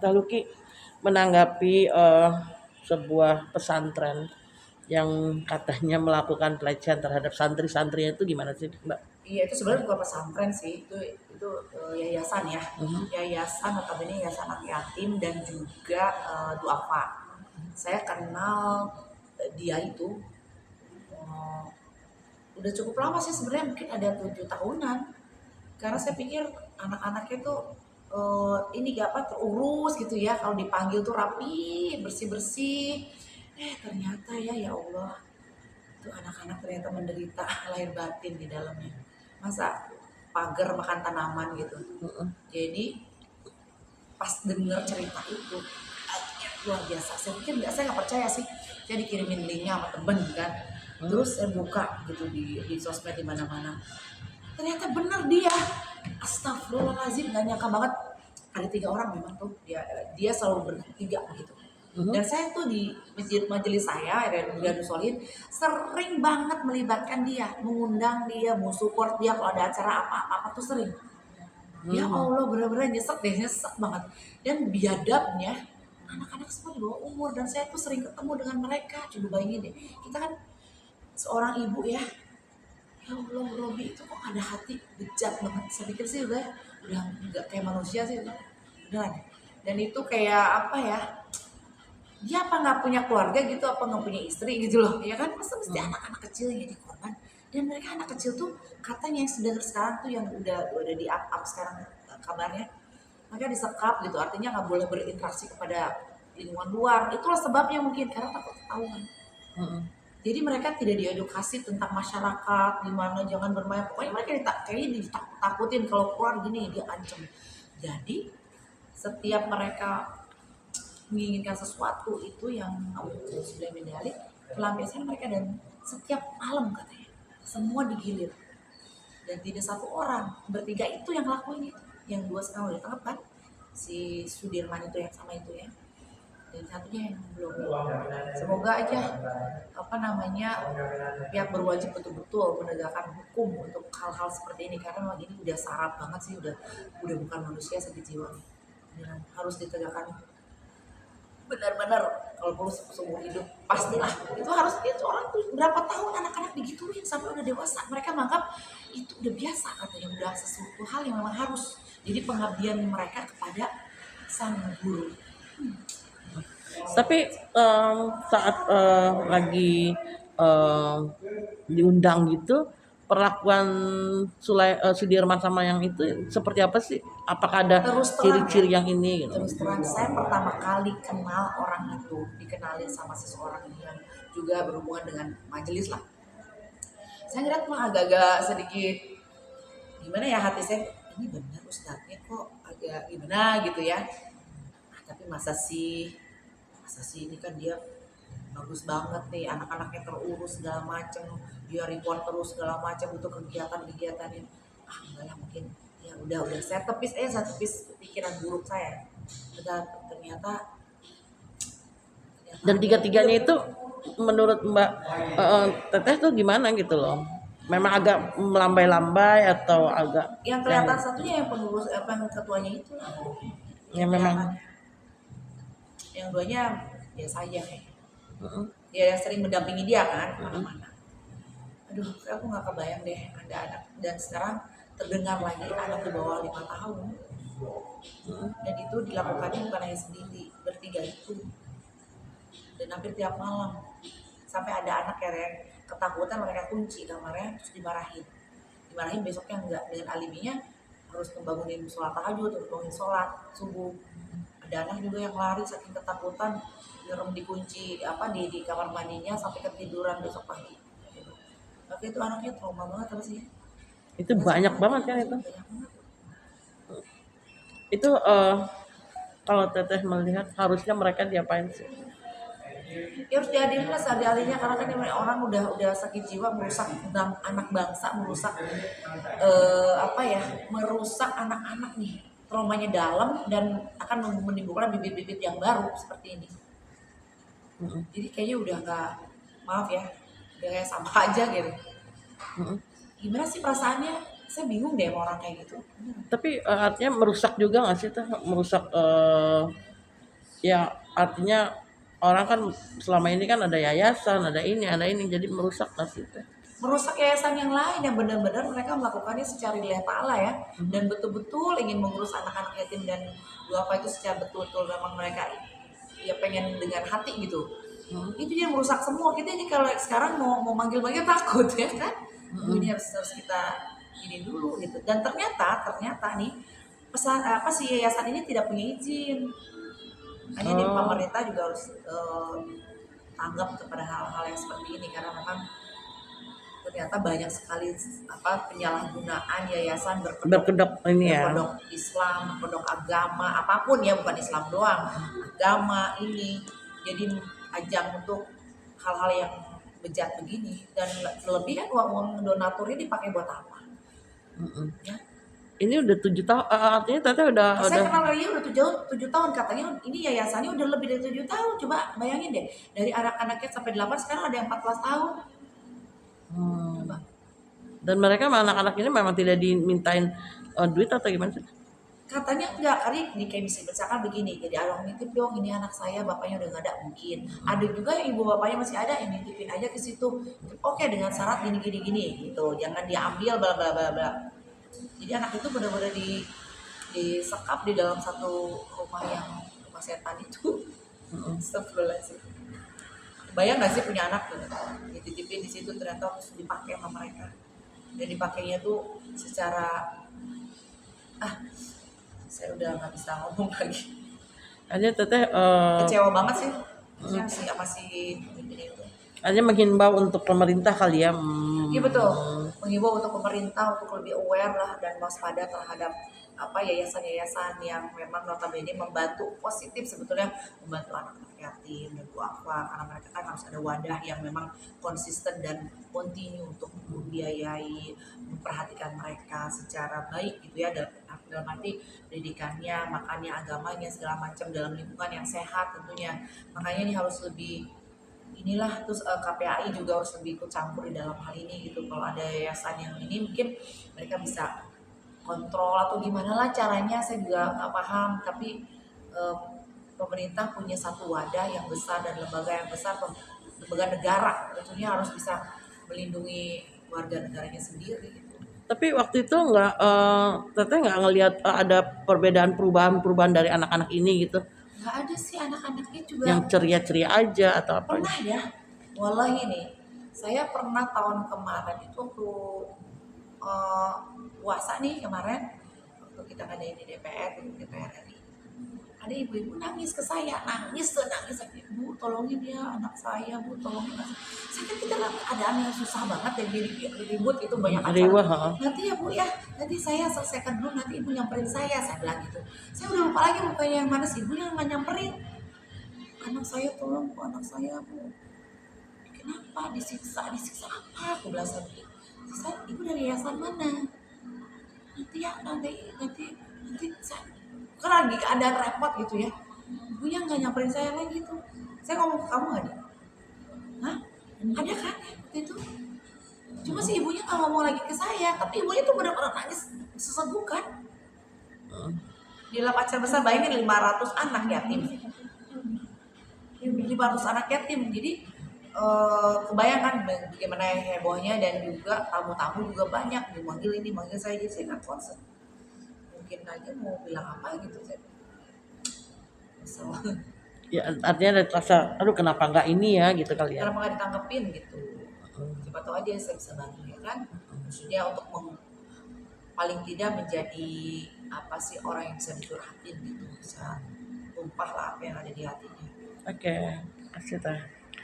Kak Luki menanggapi sebuah pesantren yang katanya melakukan pelecehan terhadap santri-santrinya itu gimana sih, Mbak? Iya, itu sebenarnya bukan pesantren sih, itu yayasan ya, Mhm. yayasan notabene yayasan anak yatim dan juga duafa. Saya kenal dia itu eh, udah cukup lama sih sebenarnya, mungkin ada 7 tahunan. Karena saya pikir anak-anaknya tuh ini gak apa terurus gitu ya, kalau dipanggil tuh rapi, bersih-bersih. Ternyata ya Allah, itu anak-anak ternyata menderita lahir batin di dalamnya. Masa pagar makan tanaman gitu. Mhm. Jadi pas denger cerita itu luar biasa. Saya nggak percaya sih. Saya dikirimin linknya sama temen kan. Mhm. Terus saya buka gitu di sosmed di mana-mana. Ternyata bener dia. Astagfirullahaladzim, gak nyangka banget. Ada 3 orang memang tuh dia selalu bertiga gitu. Mhm. Dan saya tuh di majelis saya Riyadhus Shalihin sering banget melibatkan dia, mengundang dia, mau support dia kalau ada acara apa-apa tuh sering. Ya Mhm. Allah, bener-bener nyesek deh, nyesek banget. Dan biadabnya anak-anak semua di bawah umur dan saya tuh sering ketemu dengan mereka. Coba bayangin deh, kita kan seorang ibu ya. Ya Allah, Robi itu kok ada hati bejat banget. Saya pikir sih udah nggak kayak manusia sih, beneran. Dan itu kayak apa ya? Dia apa nggak punya keluarga gitu, apa nggak punya istri gitu loh, ya kan? Masa mesti Mhm. anak-anak kecil yang jadi korban? Dan mereka anak kecil tuh katanya yang sudah sekarang tuh yang udah di up sekarang kabarnya, mereka disekap gitu, artinya nggak boleh berinteraksi kepada lingkungan luar. Itulah sebabnya mungkin karena takut ketahuan. Mhm. Jadi mereka tidak diedukasi tentang masyarakat, gimana jangan bermain. Pokoknya mereka kayaknya ditakut-takutin kalau keluar gini dia ancam. Jadi setiap mereka menginginkan sesuatu itu yang sudah medali, pelampiasan mereka dan setiap malam katanya semua digilir dan tidak satu orang, bertiga itu yang lakuin itu, yang 2 sekarang udah ditangkap kan, si Sudirman itu yang sama itu ya, dan satunya yang belum. Semoga aja apa namanya pihak berwajib betul-betul menegakkan hukum untuk hal-hal seperti ini karena memang ini udah sarap banget sih, udah bukan manusia sakit jiwa. Dan harus ditegakkan benar-benar, kalau perlu seumur hidup pastilah itu harus. Itu orang tuh berapa tahun anak-anak digituin sampai udah dewasa, mereka menganggap itu udah biasa katanya, udah sesuatu hal yang memang harus jadi pengabdian mereka kepada sang guru. Tapi saat lagi em, diundang gitu, perlakuan Sudirman sama yang itu seperti apa sih? Apakah ada Terus terang ya, ciri-ciri yang ini gitu? terus terang saya pertama kali kenal orang itu dikenalin sama seseorang yang juga berhubungan dengan majelis lah. Saya ngeliat mah agak-agak sedikit gimana ya, hati saya ini benar ustadznya kok agak gimana gitu ya. Tapi masa sih ini kan dia bagus banget nih, anak-anaknya terurus segala macem, dia report terus segala macam untuk kegiatan-kegiatannya. Enggak lah, mungkin ya udah saya tepis aja, saya tepis pikiran buruk saya. Ternyata ternyata Dan ada dia. tiga-tiganya itu menurut Mbak Teteh tuh gimana gitu loh? Memang agak melambai-lambai atau agak Yang yang kelihatan satunya yang pengurus apa yang ketuanya itu yang yang kelihatan. memang Yang duanya biasa aja kayak mm, dia yang sering mendampingi dia kan mm, kemana-mana. Aduh, aku nggak kebayang deh ada anak, dan sekarang terdengar lagi anak di bawah 5 tahun, mm. dan itu dilakukannya bukan hanya sendiri, bertiga itu, dan hampir tiap malam. Sampai ada anak yang ketakutan, mereka kunci kamarnya terus dimarahin besoknya enggak, dengan alibinya harus membangunin sholat tahajud, harus bangunin sholat subuh. Ada anak juga yang lari saking ketakutan, nyerem dikunci apa di kamar mandinya sampai ketiduran besok pagi. Tapi itu anaknya trauma banget apa sih? Itu Nggak banyak sekolah banget aja kan sih, itu. banyak banget. Itu kalau Teteh melihat harusnya mereka diapain sih? Ya harus diadilin lah seadil-adilnya, karena kan ini orang udah sakit jiwa, merusak anak bangsa, merusak apa ya, merusak anak-anak nih, traumanya dalam dan akan menimbulkan bibit-bibit yang baru seperti ini. Mm, Jadi kayaknya udah nggak, maaf ya, udah kayak sama aja gitu. mm, Gimana sih perasaannya? Saya bingung deh sama orang kayak gitu. Tapi artinya merusak juga nggak sih tuh? Merusak ya artinya orang kan selama ini kan ada yayasan, ada ini, jadi merusak nggak sih tuh? Merusak yayasan yang lain yang benar-benar mereka melakukannya secara lillahi ta'ala ya, dan betul-betul ingin mengurus anak-anak yatim dan duafa itu secara betul-betul memang mereka ya pengen dengan hati gitu. Itu yang merusak semua. Kita ini kalau sekarang mau manggil-manggil takut ya kan. Ini harus kita ini dulu gitu. Dan ternyata nih pesan apa sih yayasan ini tidak punya izin. Hanya di Oh, pemerintah juga harus tanggap kepada hal-hal yang seperti ini karena memang ternyata banyak sekali apa penyalahgunaan yayasan berkedok berkedok ini ya. berkedok Islam, berkedok agama, apapun ya, bukan Islam doang, agama ini jadi ajang untuk hal-hal yang bejat begini. Dan lebih kan uang donatur ini dipakai buat apa Mm-mm. ya. Ini udah 7 tahun, artinya Teteh Saya udah kenal dia udah 7 tahun, katanya ini yayasannya udah lebih dari 7 tahun. Coba bayangin deh, dari anak-anaknya sampai 8 sekarang ada yang 14 tahun. hmm. Coba. Dan mereka anak-anak ini memang tidak dimintain duit atau gimana sih? Katanya enggak, karena di kayak misalkan begini, jadi abang nitip dong ini anak saya, bapaknya udah nggak ada, mungkin ada juga yang ibu bapaknya masih ada, yang nitipin aja ke situ, oke dengan syarat gini gini gini gitu, jangan diambil bla bla bla bla. Jadi anak itu benar-benar disekap di dalam satu rumah setan itu. Astagfirullahaladzim. Bayang gak sih punya anak tuh dititipin di situ, ternyata harus dipakai sama mereka, dan dipakainya tuh secara saya udah nggak bisa ngomong lagi. Artinya Teteh Kecewa banget sih. Maksudnya masih begini itu. artinya menghimbau untuk pemerintah kali ya. Iya betul. Mengimbau untuk pemerintah untuk lebih aware lah dan waspada terhadap apa yayasan-yayasan yang memang notabene membantu positif sebetulnya, membantu anak-anak yatim dan duafa, karena mereka kan harus ada wadah yang memang konsisten dan kontinu untuk membiayai, memperhatikan mereka secara baik gitu ya, dalam arti pendidikannya, makannya, agamanya, segala macam dalam lingkungan yang sehat tentunya. Makanya ini harus lebih inilah. Terus KPAI juga harus lebih ikut campur di dalam hal ini gitu. Kalau ada yayasan yang ini mungkin mereka bisa kontrol atau gimana lah caranya, saya juga nggak paham. Tapi eh, pemerintah punya satu wadah yang besar dan lembaga yang besar, lembaga negara tentunya harus bisa melindungi warga negaranya sendiri gitu. Tapi waktu itu Teteh nggak ngelihat ada perubahan-perubahan dari anak-anak ini gitu, Nggak ada sih, anak-anaknya juga yang ceria-ceria aja atau apa? pernah ya. Wallahi nih, saya pernah tahun kemarin itu waktu eh, puasa nih kemarin, waktu kita ngadain di DPR RI, ada ibu-ibu nangis ke saya, nangis tuh nangis, bu tolongin ya anak saya, bu tolongin saya kan kita dalam keadaan yang susah banget dan jadi ribut itu banyak acara. Dewa, heeh. Nanti ya bu ya, nanti saya selesaikan dulu, nanti ibu nyamperin saya bilang gitu. Saya udah lupa lagi mukanya yang mana, ibu yang nggak nyamperin anak saya, tolong bu anak saya bu. Kenapa disiksa apa, aku bilang sama dia. Saya, ibu dari yayasan mana? Nanti ya nanti saya kan lagi keadaan repot gitu ya, ibunya nggak nyamperin saya lagi tuh. Saya ngomong ke kamu ada, hah ada kan waktu itu, cuma si ibunya nggak ngomong lagi ke saya, tapi ibunya tuh benar-benar nangis sesegukan di dalam acara besar. Bayangin 500 anak yatim, 500 anak yatim. Jadi kebayangkan bagaimana hebohnya, dan juga tamu-tamu juga banyak, dimanggil ini manggil saya, jadi saya nggak konsen, mungkin aja mau bilang apa gitu saya. So, Ya artinya ada rasa, aduh kenapa nggak ini ya gitu kali ya. kenapa nggak ditanggepin gitu, siapa tahu aja saya bisa bantu ya kan, maksudnya untuk paling tidak menjadi apa sih, orang yang bisa dicurhatin gitu, bisa tumpah lah apa yang ada di hatinya. Oke, kasih Teh.